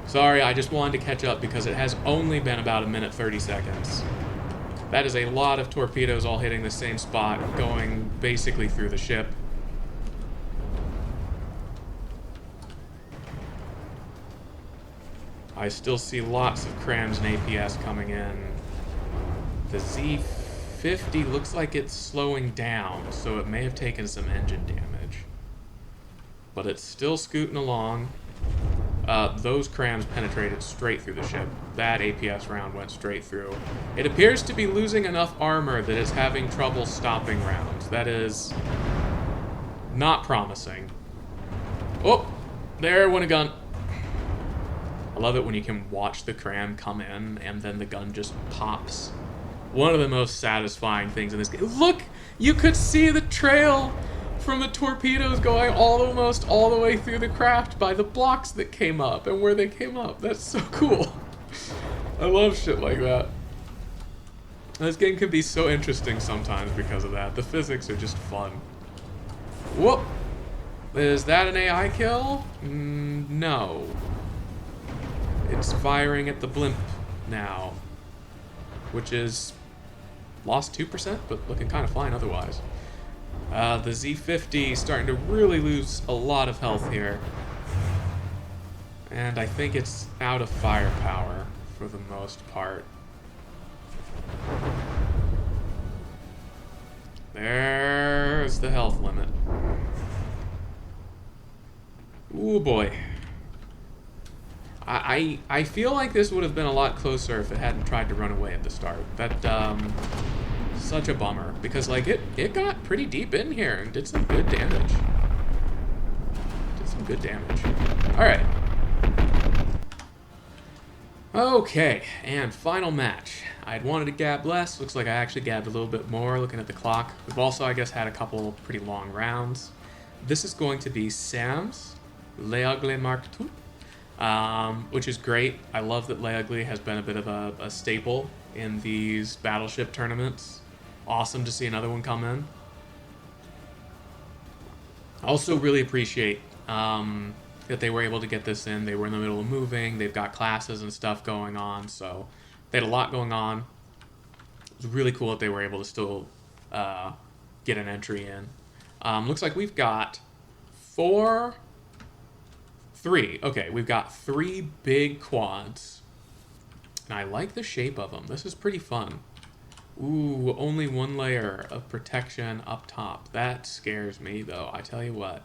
Sorry, I just wanted to catch up because it has only been about 1 minute 30 seconds. That is a lot of torpedoes all hitting the same spot, going basically through the ship. I still see lots of crams and APS coming in. The Z50 looks like it's slowing down, so it may have taken some engine damage. But it's still scooting along. Those crams penetrated straight through the ship. That APS round went straight through. It appears to be losing enough armor that it's having trouble stopping rounds. That is not promising. Oh, there went a gun. I love it when you can watch the cram come in and then the gun just pops. One of the most satisfying things in this game. Look, you could see the trail from the torpedoes going almost all the way through the craft by the blocks that came up and where they came up. That's so cool. I love shit like that. This game can be so interesting sometimes because of that. The physics are just fun. Whoop! Is that an AI kill? No. It's firing at the blimp now, which is lost 2%, but looking kind of fine otherwise. The Z50 starting to really lose a lot of health here. And I think it's out of firepower for the most part. There's the health limit. Ooh boy. I feel like this would have been a lot closer if it hadn't tried to run away at the start. That, such a bummer. Because, like, it got pretty deep in here and did some good damage. Alright. Okay, and final match. I'd wanted to gab less. Looks like I actually gabbed a little bit more looking at the clock. We've also, I guess, had a couple pretty long rounds. This is going to be Sam's liable Mark II. Which is great. I love that liable has been a bit of a staple in these Battleship tournaments. Awesome to see another one come in. I also really appreciate that they were able to get this in. They were in the middle of moving. They've got classes and stuff going on, so they had a lot going on. It was really cool that they were able to still get an entry in. Looks like we've got three. Okay, we've got 3 big quads. And I like the shape of them. This is pretty fun. Ooh, only 1 layer of protection up top. That scares me, though. I tell you what.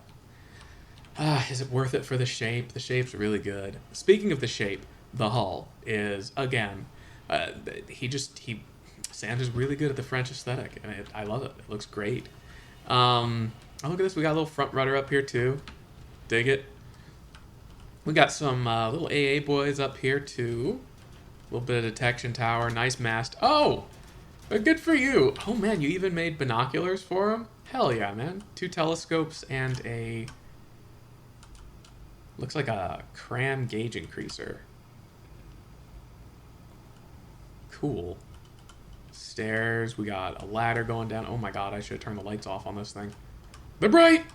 Is it worth it for the shape? The shape's really good. Speaking of the shape, the hull is, again, Sam's is really good at the French aesthetic, and I love it. It looks great. Oh, look at this. We got a little front rudder up here, too. Dig it. We got some little AA boys up here, too. A little bit of detection tower. Nice mast. Oh! Good for you. Oh, man, you even made binoculars for them? Hell yeah, man. 2 telescopes and a... Looks like a cram gauge increaser. Cool. Stairs. We got a ladder going down. Oh, my God, I should have turned the lights off on this thing. They're bright!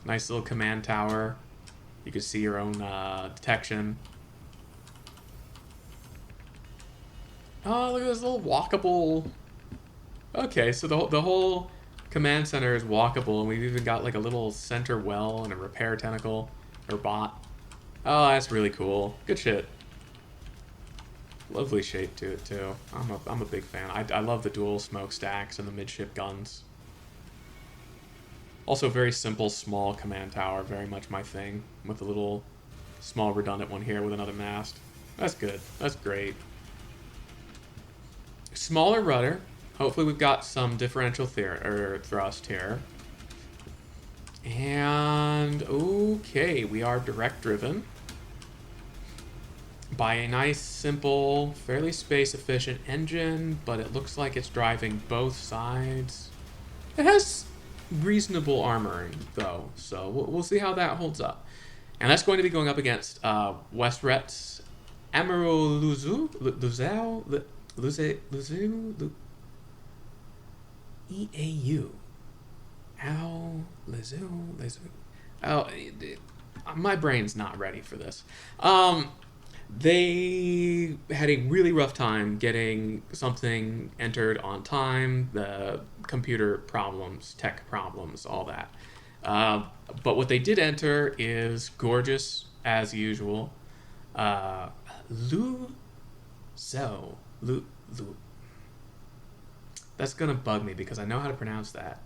Nice little command tower. You can see your own detection. Oh, look at this little walkable... Okay, so the whole command center is walkable, and we've even got like a little center well and a repair tentacle, or bot. Oh, that's really cool. Good shit. Lovely shape to it, too. I'm a big fan. I love the dual smokestacks and the midship guns. Also, very simple, small command tower. Very much my thing. With a little small redundant one here with another mast. That's good. That's great. Smaller rudder. Hopefully we've got some differential thrust here. And, okay, we are direct driven by a nice, simple, fairly space-efficient engine, but it looks like it's driving both sides. It has reasonable armoring, though, so we'll see how that holds up. And that's going to be going up against Westret's Emerald EAU. My brain's not ready for this. They had a really rough time getting something entered on time, the computer problems, tech problems, all that. But what they did enter is gorgeous, as usual. Lu. That's gonna bug me because I know how to pronounce that.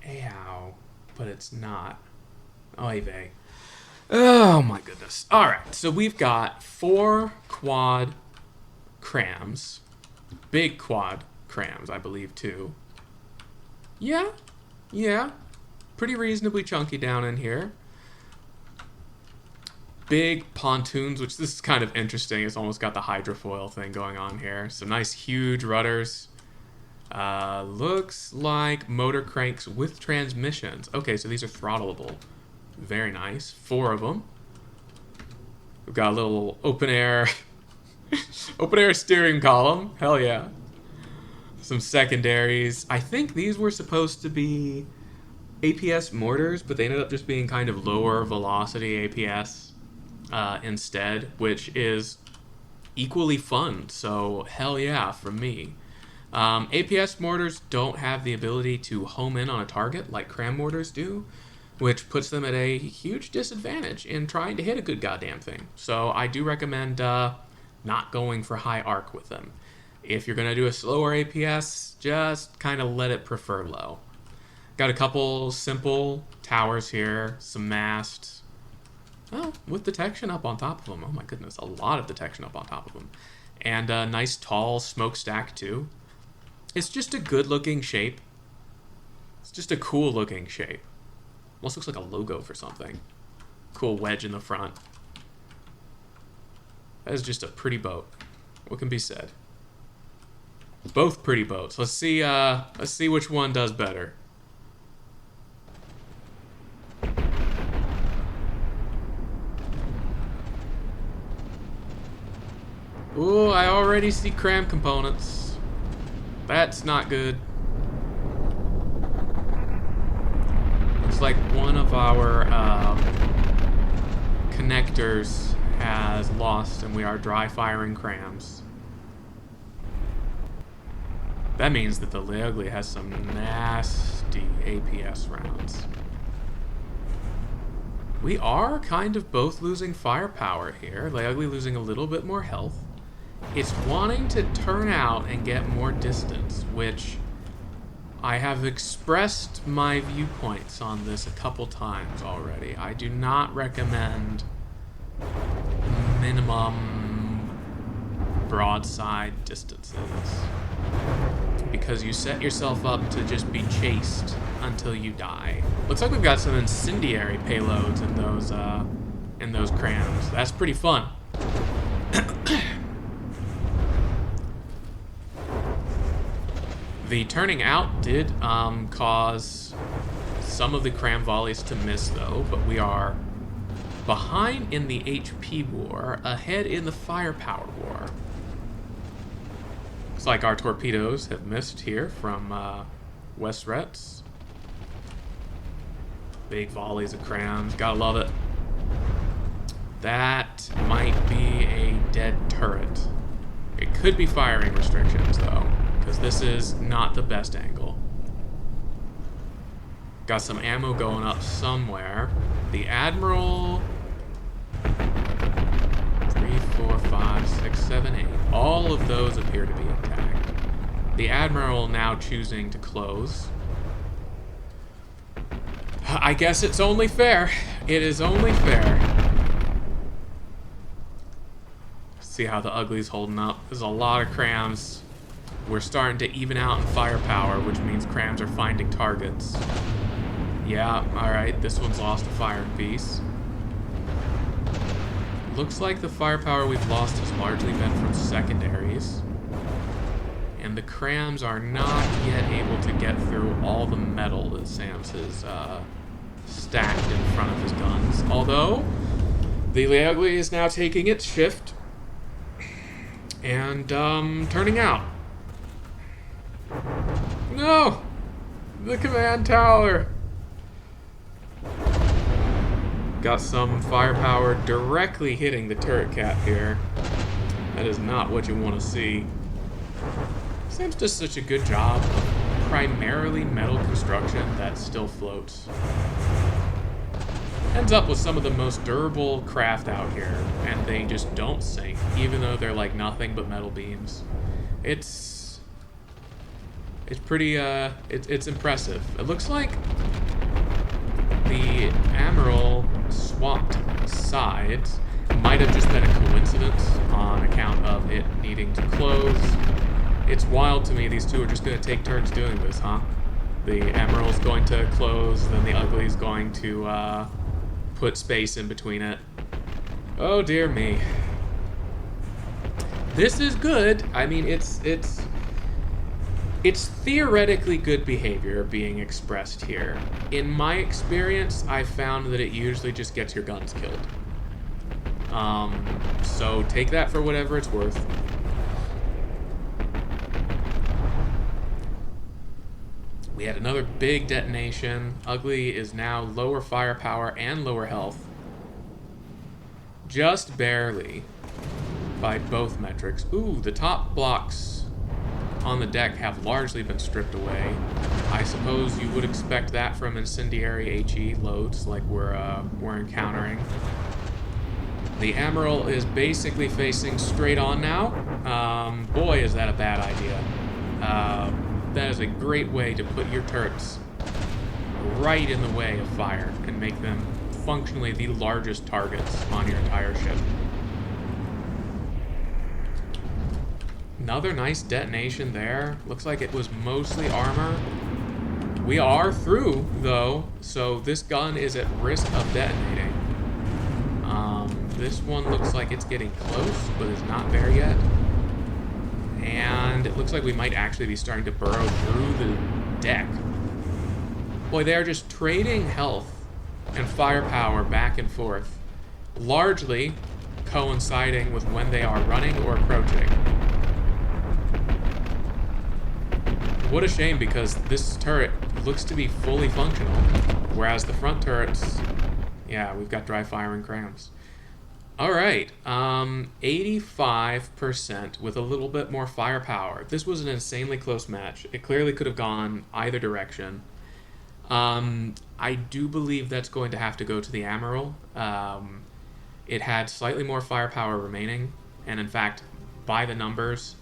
Ow. But it's not. Oy vey. Oh my goodness. Alright, so we've got 4 quad crams. Big quad crams, I believe, too. Yeah. Pretty reasonably chunky down in here. Big pontoons, which this is kind of interesting. It's almost got the hydrofoil thing going on here. Some nice huge rudders. Looks like motor cranks with transmissions. Okay, so these are throttleable. Very nice. 4 of them. We've got a little open air steering column. Hell yeah. Some secondaries. I think these were supposed to be APS mortars, but they ended up just being kind of lower velocity APS instead, which is equally fun. So hell yeah from me. APS mortars don't have the ability to home in on a target like cram mortars do, which puts them at a huge disadvantage in trying to hit a good goddamn thing. So I do recommend not going for high arc with them. If you're going to do a slower APS, just kind of let it prefer low. Got a couple simple towers here, some masts. Oh, with detection up on top of them. Oh my goodness, a lot of detection up on top of them. And a nice tall smokestack too. It's just a good looking shape. It's just a cool looking shape. Almost looks like a logo for something. Cool wedge in the front. That is just a pretty boat. What can be said? Both pretty boats. Let's see which one does better. Ooh, I already see cram components. That's not good. Looks like one of our connectors has lost and we are dry firing crams. That means that the Leugli has some nasty APS rounds. We are kind of both losing firepower here. Leugli losing a little bit more health. It's wanting to turn out and get more distance, which I have expressed my viewpoints on this a couple times already. I do not recommend minimum broadside distances because you set yourself up to just be chased until you die. Looks like we've got some incendiary payloads in those crams. That's pretty fun. The turning out did cause some of the cram volleys to miss, though, but we are behind in the HP war, ahead in the firepower war. Looks like our torpedoes have missed here from West Rets. Big volleys of crams, gotta love it. That might be a dead turret. It could be firing restrictions, though, because this is not the best angle. Got some ammo going up somewhere. The Admiral... 3, 4, 5, 6, 7, 8. All of those appear to be intact. The Admiral now choosing to close. I guess it's only fair. It is only fair. See how the Ugly's holding up. There's a lot of crams. We're starting to even out in firepower, which means crams are finding targets. Yeah, alright, this one's lost a firing piece. Looks like the firepower we've lost has largely been from secondaries. And the crams are not yet able to get through all the metal that Sam's has stacked in front of his guns. Although, the Leugli is now taking its shift and turning out. No! The command tower! Got some firepower directly hitting the turret cap here. That is not what you want to see. Sam's does such a good job of primarily metal construction that still floats. Ends up with some of the most durable craft out here, and they just don't sink, even though they're like nothing but metal beams. It's pretty, it's impressive. It looks like the Admiral swapped sides. Might have just been a coincidence on account of it needing to close. It's wild to me these two are just going to take turns doing this, huh? The Admiral's going to close, then the Ugly's going to put space in between it. Oh dear me. This is good. I mean, it's theoretically good behavior being expressed here. In my experience, I found that it usually just gets your guns killed. So take that for whatever it's worth. We had another big detonation. Ugly is now lower firepower and lower health. Just barely by both metrics. Ooh, the top blocks on the deck have largely been stripped away. I suppose you would expect that from incendiary HE loads like we're encountering. The Admiral is basically facing straight on now. Boy, is that a bad idea. That is a great way to put your turrets right in the way of fire and make them functionally the largest targets on your entire ship. Another nice detonation there. Looks like it was mostly armor. We are through, though, so this gun is at risk of detonating. This one looks like it's getting close, but is not there yet. And it looks like we might actually be starting to burrow through the deck. Boy, they're just trading health and firepower back and forth, largely coinciding with when they are running or approaching. What a shame, because this turret looks to be fully functional, whereas the front turrets, yeah, we've got dry firing crams. All right, 85% with a little bit more firepower. This was an insanely close match. It clearly could have gone either direction. I do believe that's going to have to go to the Admiral. It had slightly more firepower remaining, and in fact, by the numbers,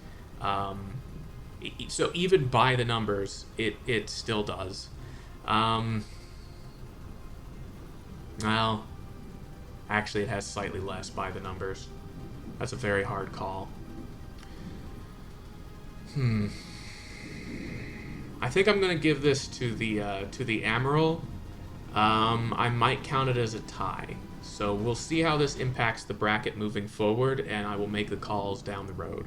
so even by the numbers, it still does. Well, actually, it has slightly less by the numbers. That's a very hard call. I think I'm gonna give this to the Admiral. I might count it as a tie. So we'll see how this impacts the bracket moving forward, and I will make the calls down the road.